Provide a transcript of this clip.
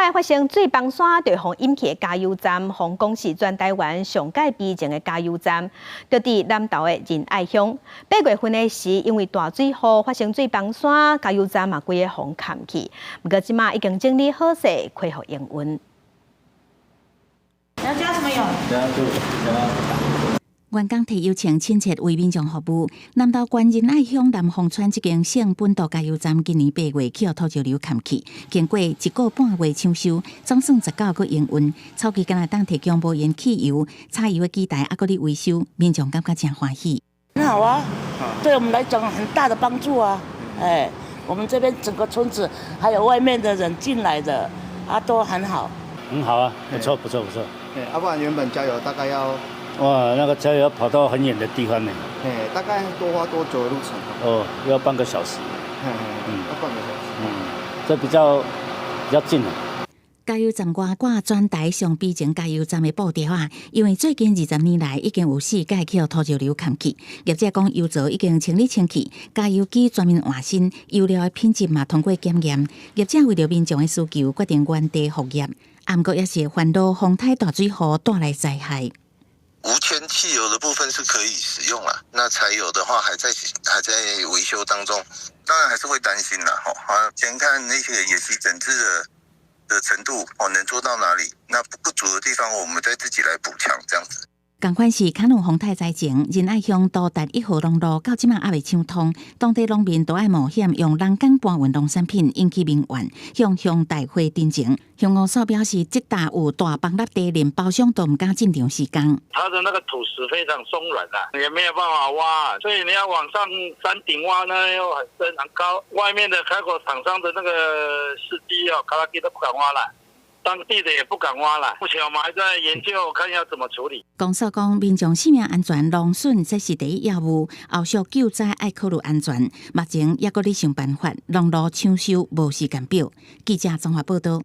摆发生最崩山对方引起的加油站，防讲是全台湾上界逼情的加油站，就伫南投的仁爱乡。8月份的时，因为大水雨发生最崩山，加油站嘛规个风陷去。不过即马已经整理好势，恢复营运。你要加什么油？加醋，加。 员工提邀请亲切为民众服务。南投县仁爱乡南丰村这间省本土加油站，今年8月起予土石流陷去，经过1个半月抢修，总算19个营运，初期敢若当提供无烟汽油、柴油的机台，还搁咧维修，民众感觉真欢喜。很好啊，对我们来讲很大的帮助啊！哎，我们这边整个村子还有外面的人进来的啊，都很好。很好啊，不错不错不错。要不然原本加油大概要。 哇，那个加油要跑到很远的地方呢。大概多花多久的路程？哦，要半个小时。要半个小时。这比较近了。加油站外挂全台上逼前加油站的布条啊，因为最近20年来已经有4届去土石流陷去，业者讲油槽已经清理清气，加油机全面换新，油料的品质嘛通过检验。业者为了民众的需求，决定原地复业，不过也是烦恼风台大水雨带来灾害。 无铅汽油的部分是可以使用了，那柴油的话还在维修当中，当然还是会担心啦。先看那些演习整治的程度能做到哪里，那不足的地方我们再自己来补强这样子。 同款是卡农风台灾情，仁爱乡都达1号农路到即马还未抢通，当地农民都爱冒险用人工搬运农产品引起民怨，向乡大会တင်情。乡公所表示，即搭有大崩塌地，连包厢都唔敢进场施工。它的那个土石非常松软也没有办法挖，所以你要往上山顶挖呢，又很深很高。外面的开口厂商的那个司机卡拉机都不敢挖了。 当地的也不敢挖了，目前我们还在研究，看要怎么处理。公所讲，民众性命安全、农损这是第一要务，后续救灾爱考虑安全。目前也搁咧想办法，农路抢修无时间表。记者综合报道。